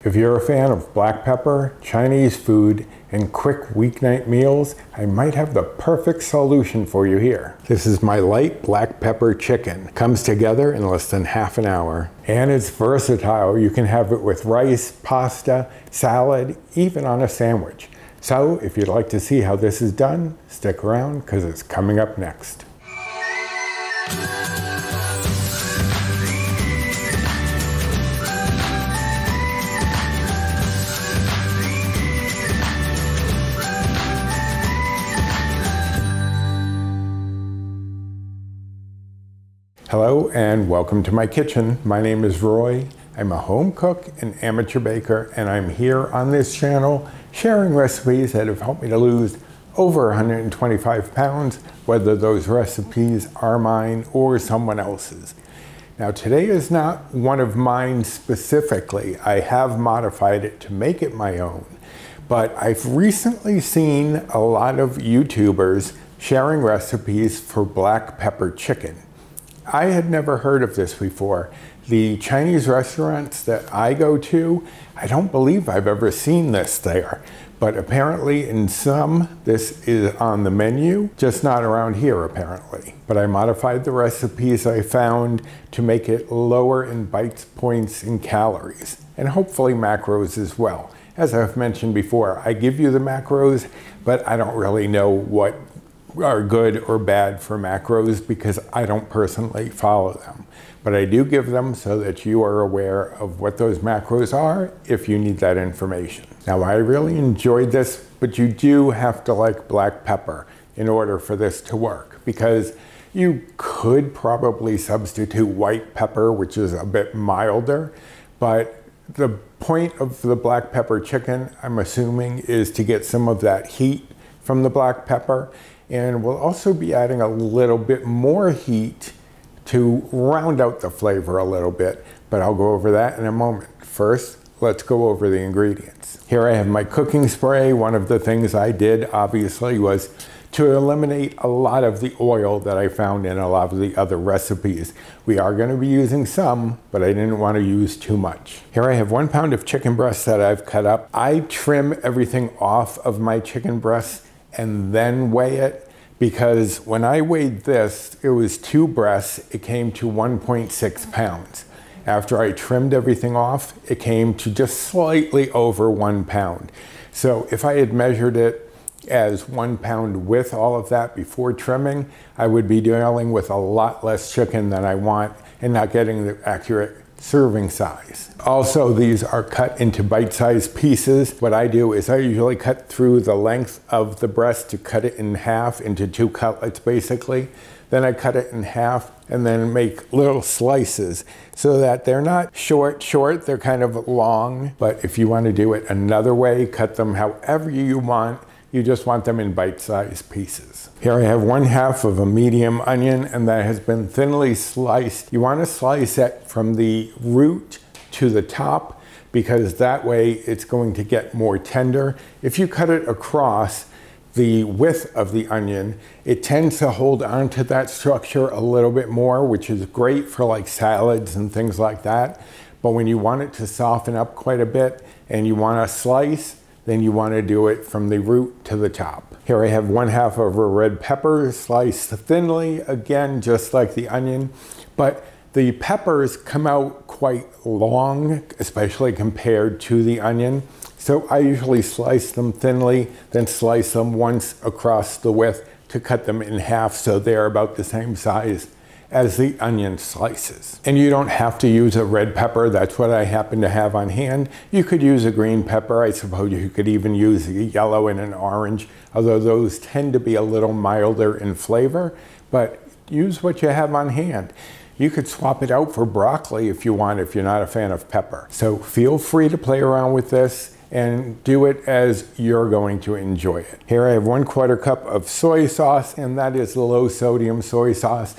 If you're a fan of black pepper, Chinese food, and quick weeknight meals, I might have the perfect solution for you here. This is my light black pepper chicken. Comes together in less than half an hour. And it's versatile. You can have it with rice, pasta, salad, even on a sandwich. So if you'd like to see how this is done, stick around because it's coming up next. Hello and welcome to my kitchen. My name is Roy. I'm a home cook and amateur baker, and I'm here on this channel sharing recipes that have helped me to lose over 125 pounds, whether those recipes are mine or someone else's. Now today is not one of mine specifically. I have modified it to make it my own, but I've recently seen a lot of YouTubers sharing recipes for black pepper chicken. I had never heard of this before. The Chinese restaurants that I go to, I don't believe I've ever seen this there. But apparently in some, this is on the menu, just not around here apparently. But I modified the recipes I found to make it lower in bites, points, and calories, and hopefully macros as well. As I've mentioned before, I give you the macros, but I don't really know what are good or bad for macros because I don't personally follow them. But I do give them so that you are aware of what those macros are if you need that information. Now I really enjoyed this, but you do have to like black pepper in order for this to work, because you could probably substitute white pepper, which is a bit milder, but the point of the black pepper chicken, I'm assuming, is to get some of that heat from the black pepper. And we'll also be adding a little bit more heat to round out the flavor a little bit, but I'll go over that in a moment. First, let's go over the ingredients. Here I have my cooking spray. One of the things I did, obviously, was to eliminate a lot of the oil that I found in a lot of the other recipes. We are going to be using some, but I didn't want to use too much. Here I have 1 pound of chicken breast that I've cut up. I trim everything off of my chicken breast and then weigh it, because when I weighed this, it was 2 breasts, it came to 1.6 pounds. After I trimmed everything off, it came to just slightly over 1 pound. So if I had measured it as 1 pound with all of that before trimming, I would be dealing with a lot less chicken than I want and not getting the accurate serving size. Also, these are cut into bite-sized pieces. What I do is I usually cut through the length of the breast to cut it in half into 2 cutlets basically. Then I cut it in half and then make little slices so that they're not short, they're kind of long. But if you want to do it another way, cut them however you want. You just want them in bite-sized pieces. Here I have 1/2 of a medium onion, and that has been thinly sliced. You want to slice it from the root to the top, because that way it's going to get more tender. If you cut it across the width of the onion, it tends to hold on to that structure a little bit more, which is great for like salads and things like that. But when you want it to soften up quite a bit and you want to slice, then you want to do it from the root to the top. Here I have 1/2 of a red pepper sliced thinly, again, just like the onion, but the peppers come out quite long, especially compared to the onion. So I usually slice them thinly, then slice them once across the width to cut them in half so they're about the same size as the onion slices. And you don't have to use a red pepper. That's what I happen to have on hand. You could use a green pepper. I suppose you could even use a yellow and an orange, although those tend to be a little milder in flavor, but use what you have on hand. You could swap it out for broccoli if you want, if you're not a fan of pepper. So feel free to play around with this and do it as you're going to enjoy it. Here I have 1/4 cup of soy sauce, and that is low sodium soy sauce.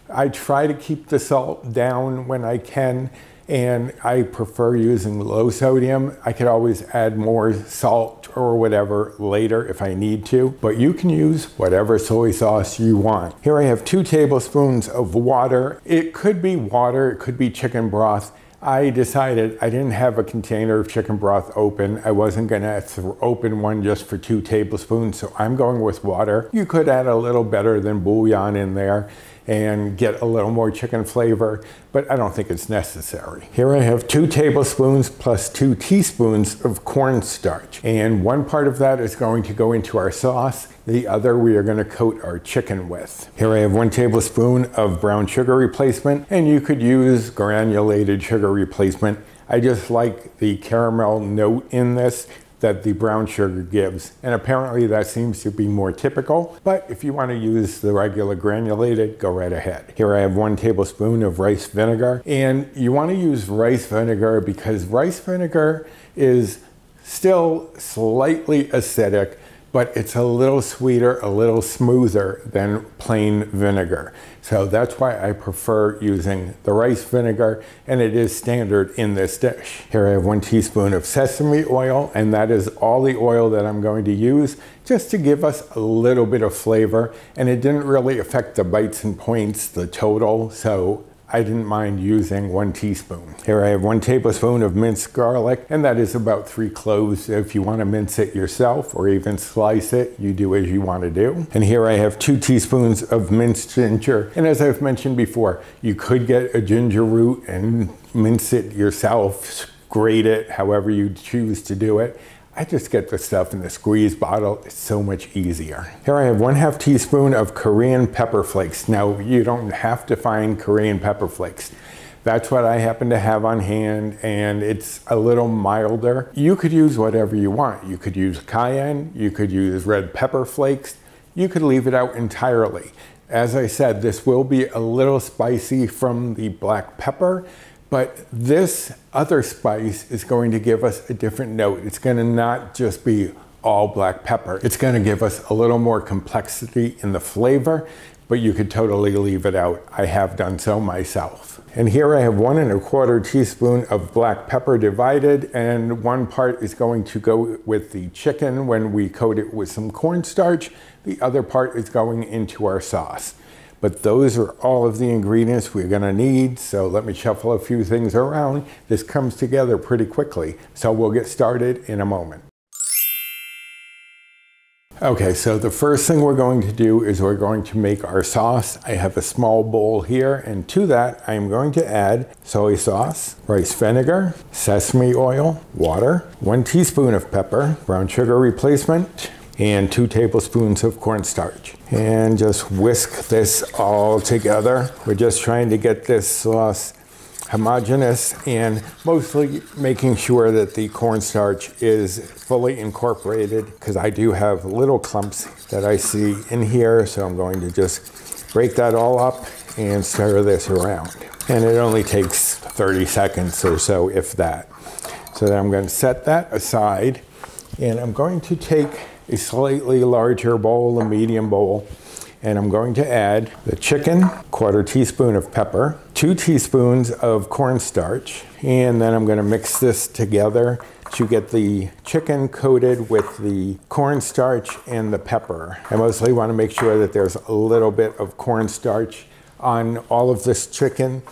I try to keep the salt down when I can, and I prefer using low sodium. I could always add more salt or whatever later if I need to, but you can use whatever soy sauce you want. Here I have 2 tablespoons of water. It could be water, it could be chicken broth. I decided I didn't have a container of chicken broth open. I wasn't gonna open one just for 2 tablespoons, so I'm going with water. You could add a little better than bouillon in there and get a little more chicken flavor, but I don't think it's necessary. Here I have 2 tablespoons plus 2 teaspoons of cornstarch, and one part of that is going to go into our sauce. The other we are going to coat our chicken with. Here I have 1 tablespoon of brown sugar replacement, and you could use granulated sugar replacement. I just like the caramel note in this that the brown sugar gives, and apparently that seems to be more typical, but if you want to use the regular granulated, go right ahead. Here I have 1 tablespoon of rice vinegar, and you want to use rice vinegar because rice vinegar is still slightly acidic, but it's a little sweeter, a little smoother than plain vinegar. So that's why I prefer using the rice vinegar, and it is standard in this dish. Here I have 1 teaspoon of sesame oil, and that is all the oil that I'm going to use just to give us a little bit of flavor, and it didn't really affect the bites and points, the total, so I didn't mind using 1 teaspoon. Here I have 1 tablespoon of minced garlic, and that is about 3 cloves. If you want to mince it yourself or even slice it, you do as you want to do. And here I have 2 teaspoons of minced ginger. And as I've mentioned before, you could get a ginger root and mince it yourself, grate it, however you choose to do it. I just get the stuff in the squeeze bottle. It's so much easier. Here I have 1/2 teaspoon of Korean pepper flakes. Now, you don't have to find Korean pepper flakes. That's what I happen to have on hand, and it's a little milder. You could use whatever you want. You could use cayenne, you could use red pepper flakes, you could leave it out entirely. As I said, this will be a little spicy from the black pepper, but this other spice is going to give us a different note. It's going to not just be all black pepper. It's going to give us a little more complexity in the flavor, but you could totally leave it out. I have done so myself. And here I have 1 1/4 teaspoon of black pepper divided, and 1 part is going to go with the chicken when we coat it with some cornstarch. The other part is going into our sauce. But those are all of the ingredients we're gonna need, so let me shuffle a few things around. This comes together pretty quickly, so we'll get started in a moment. Okay, so the first thing we're going to do is we're going to make our sauce. I have a small bowl here, and to that I'm going to add soy sauce, rice vinegar, sesame oil, water, 1 teaspoon of pepper, brown sugar replacement, and 2 tablespoons of cornstarch. And just whisk this all together. We're just trying to get this sauce homogeneous and mostly making sure that the cornstarch is fully incorporated, because I do have little clumps that I see in here, so I'm going to just break that all up and stir this around. And it only takes 30 seconds or so, if that. So then I'm going to set that aside, and I'm going to take a slightly larger bowl, a medium bowl, and I'm going to add the chicken, 1/4 teaspoon of pepper, 2 teaspoons of cornstarch, and then I'm going to mix this together to get the chicken coated with the cornstarch and the pepper. I mostly want to make sure that there's a little bit of cornstarch on all of this chicken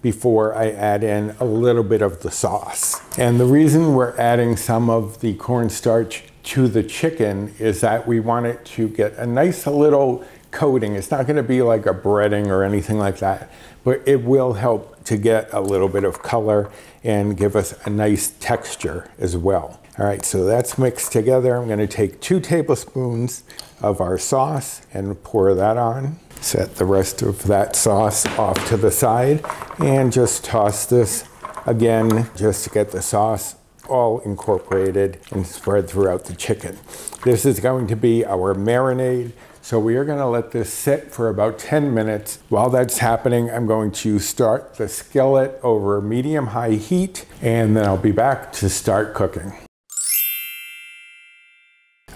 before I add in a little bit of the sauce. And the reason we're adding some of the cornstarch to the chicken is that we want it to get a nice little coating. It's not going to be like a breading or anything like that, but it will help to get a little bit of color and give us a nice texture as well. All right, so that's mixed together. I'm going to take 2 tablespoons of our sauce and pour that on. Set the rest of that sauce off to the side and just toss this again just to get the sauce all incorporated and spread throughout the chicken. This is going to be our marinade, so we are going to let this sit for about 10 minutes. While that's happening, I'm going to start the skillet over medium-high heat, and then I'll be back to start cooking.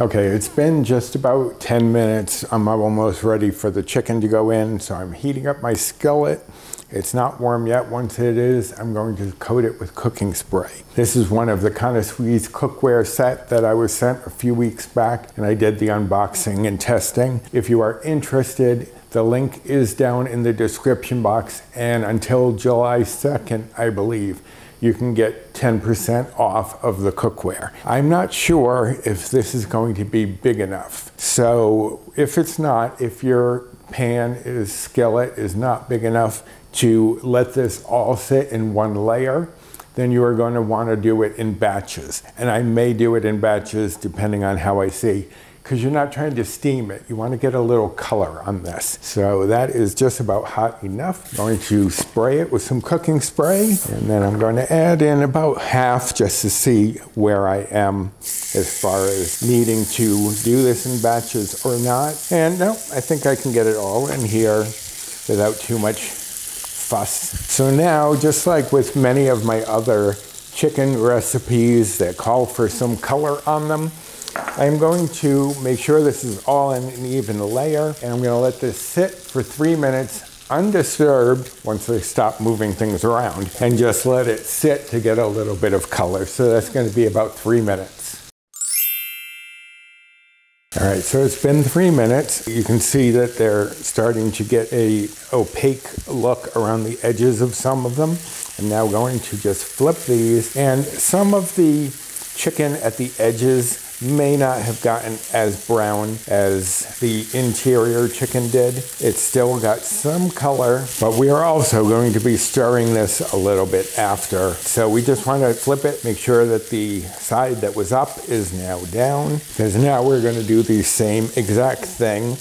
Okay, it's been just about 10 minutes. I'm almost ready for the chicken to go in, so I'm heating up my skillet. It's not warm yet. Once it is, I'm going to coat it with cooking spray. This is one of the Caannasweis cookware set that I was sent a few weeks back, and I did the unboxing and testing. If you are interested, The link is down in the description box, and until July 2nd, I believe, you can get 10% off of the cookware. I'm not sure if this is going to be big enough. So if it's not, if your skillet is not big enough to let this all sit in one layer, then you are going to want to do it in batches. And I may do it in batches depending on how I see, because you're not trying to steam it. You want to get a little color on this. So that is just about hot enough. I'm going to spray it with some cooking spray, and then I'm going to add in about half just to see where I am as far as needing to do this in batches or not. And no, I think I can get it all in here without too much fuss. So now, just like with many of my other chicken recipes that call for some color on them, I'm going to make sure this is all in an even layer, and I'm going to let this sit for 3 minutes undisturbed once I stop moving things around, and just let it sit to get a little bit of color. So that's going to be about 3 minutes. All right, so it's been 3 minutes. You can see that they're starting to get a opaque look around the edges of some of them. I'm now going to just flip these, and some of the chicken at the edges may not have gotten as brown as the interior chicken did. It's still got some color, but we are also going to be stirring this a little bit after. So we just want to flip it, make sure that the side that was up is now down, because now we're going to do the same exact thing,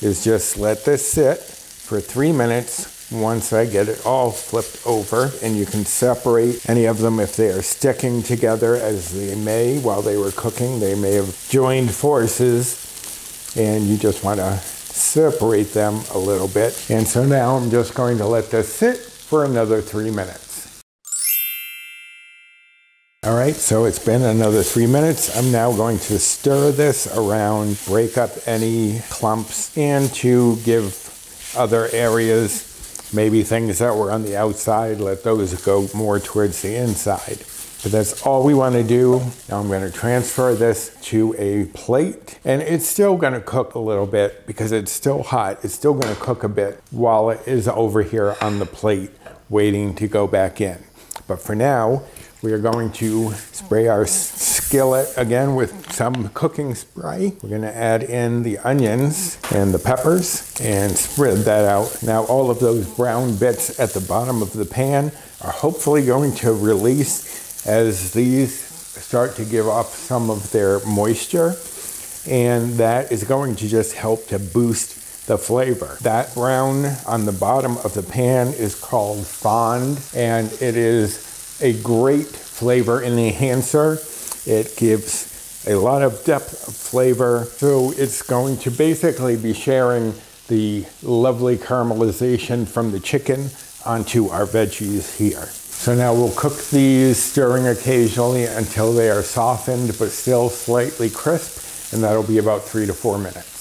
is just let this sit for 3 minutes. Once I get it all flipped over, and you can separate any of them if they are sticking together, as they may while they were cooking. They may have joined forces, and you just want to separate them a little bit. And so now I'm just going to let this sit for another 3 minutes. All right, so it's been another 3 minutes. I'm now going to stir this around, break up any clumps, and to give other areas, maybe things that were on the outside, let those go more towards the inside. But that's all we want to do. Now I'm going to transfer this to a plate, and it's still going to cook a little bit because it's still hot. It's still going to cook a bit while it is over here on the plate waiting to go back in. But for now, we are going to spray our skillet again with some cooking spray. We're going to add in the onions and the peppers and spread that out. Now all of those brown bits at the bottom of the pan are hopefully going to release as these start to give off some of their moisture, and that is going to just help to boost the flavor. That brown on the bottom of the pan is called fond, and it is a great flavor enhancer. It gives a lot of depth of flavor. So it's going to basically be sharing the lovely caramelization from the chicken onto our veggies here. So now we'll cook these, stirring occasionally until they are softened but still slightly crisp, and that'll be about 3 to 4 minutes.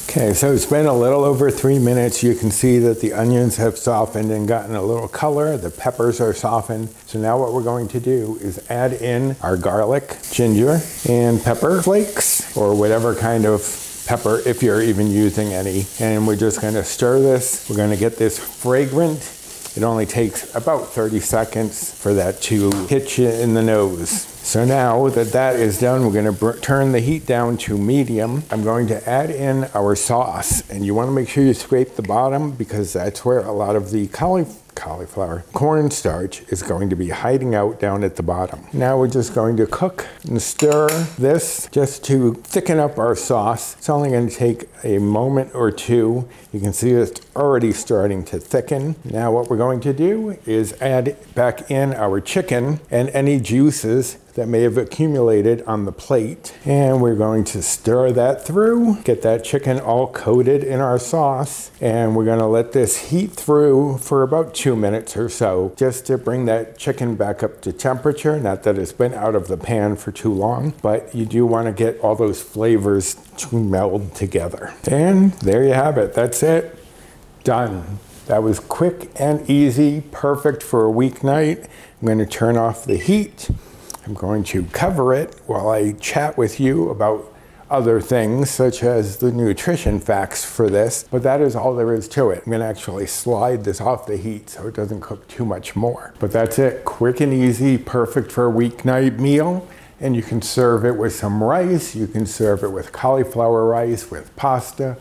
Okay, so it's been a little over 3 minutes. You can see that the onions have softened and gotten a little color. The peppers are softened. So now what we're going to do is add in our garlic, ginger, and pepper flakes, or whatever kind of pepper, if you're even using any. And we're just going to stir this. We're going to get this fragrant. It only takes about 30 seconds for that to hit you in the nose. So now that that is done, we're going to turn the heat down to medium. I'm going to add in our sauce, and you want to make sure you scrape the bottom because that's where a lot of the cornstarch is going to be hiding out down at the bottom. Now we're just going to cook and stir this just to thicken up our sauce. It's only going to take a moment or two. You can see it's already starting to thicken. Now what we're going to do is add back in our chicken and any juices that may have accumulated on the plate. And we're going to stir that through, get that chicken all coated in our sauce. And we're gonna let this heat through for about 2 minutes or so, just to bring that chicken back up to temperature. Not that it's been out of the pan for too long, but you do wanna get all those flavors to meld together. And there you have it, that's it, done. That was quick and easy, perfect for a weeknight. I'm gonna turn off the heat. I'm going to cover it while I chat with you about other things such as the nutrition facts for this, but that is all there is to it. I'm going to actually slide this off the heat so it doesn't cook too much more. But that's it. Quick and easy, perfect for a weeknight meal. And you can serve it with some rice. You can serve it with cauliflower rice, with pasta.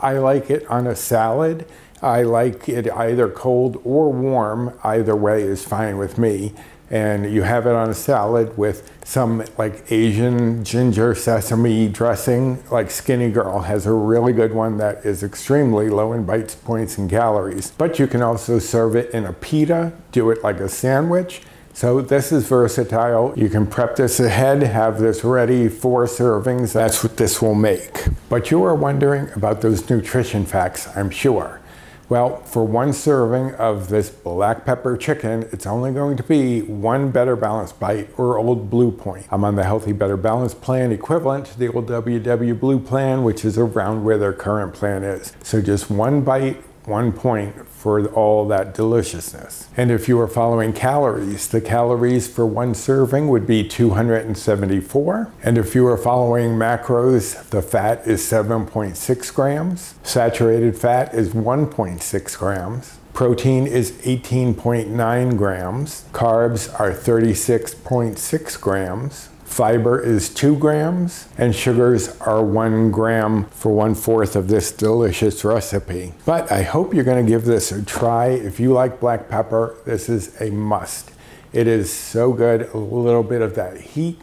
I like it on a salad. I like it either cold or warm. Either way is fine with me. And you have it on a salad with some like Asian ginger sesame dressing. Like Skinny Girl has a really good one that is extremely low in bites, points, and calories. But you can also serve it in a pita, do it like a sandwich. So this is versatile. You can prep this ahead, have this ready, 4 servings. That's what this will make. But you are wondering about those nutrition facts, I'm sure. Well, for 1 serving of this black pepper chicken, it's only going to be 1 Better Balance bite or Old Blue Point. I'm on the Healthy Better Balance plan equivalent to the old WW Blue plan, which is around where their current plan is. So just 1 bite, 1 point for all that deliciousness. And if you are following calories, the calories for 1 serving would be 274. And if you are following macros, the fat is 7.6 grams. Saturated fat is 1.6 grams. Protein is 18.9 grams. Carbs are 36.6 grams. Fiber is 2 grams, and sugars are 1 gram for 1/4 of this delicious recipe. But I hope you're going to give this a try. If you like black pepper, this is a must. It is so good, a little bit of that heat,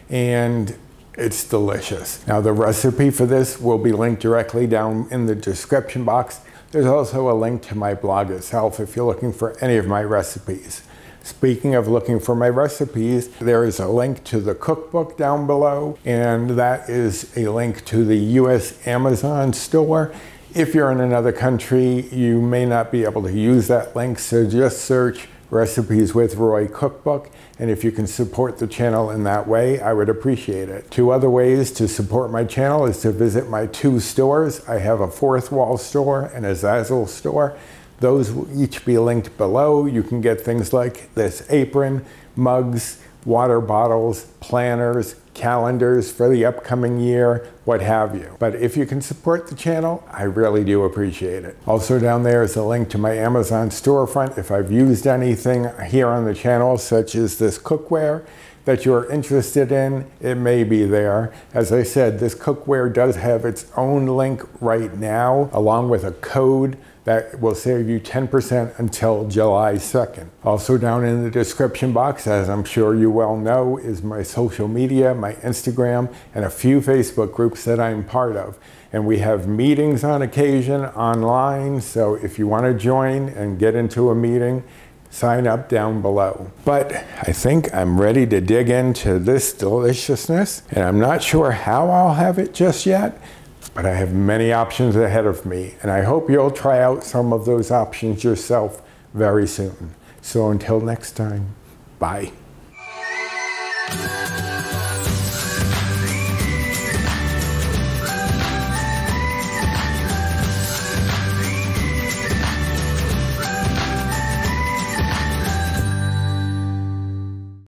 and it's delicious. Now the recipe for this will be linked directly down in the description box. There's also a link to my blog itself if you're looking for any of my recipes. Speaking of looking for my recipes, there is a link to the cookbook down below, and that is a link to the US Amazon store. If you're in another country, you may not be able to use that link, so just search Recipes with Roy Cookbook, and if you can support the channel in that way, I would appreciate it. 2 other ways to support my channel is to visit my 2 stores. I have a Fourth Wall store and a Zazzle store. Those will each be linked below. You can get things like this apron, mugs, water bottles, planners, calendars for the upcoming year, what have you. But if you can support the channel, I really do appreciate it. Also down there is a link to my Amazon storefront. If I've used anything here on the channel, such as this cookware, that you're interested in, it may be there. As I said, this cookware does have its own link right now, along with a code that will save you 10% until July 2nd. Also down in the description box, as I'm sure you well know, is my social media, my Instagram, and a few Facebook groups that I'm part of. And we have meetings on occasion online, so if you want to join and get into a meeting, sign up down below. But I think I'm ready to dig into this deliciousness, and I'm not sure how I'll have it just yet, but I have many options ahead of me, and I hope you'll try out some of those options yourself very soon. So until next time, bye.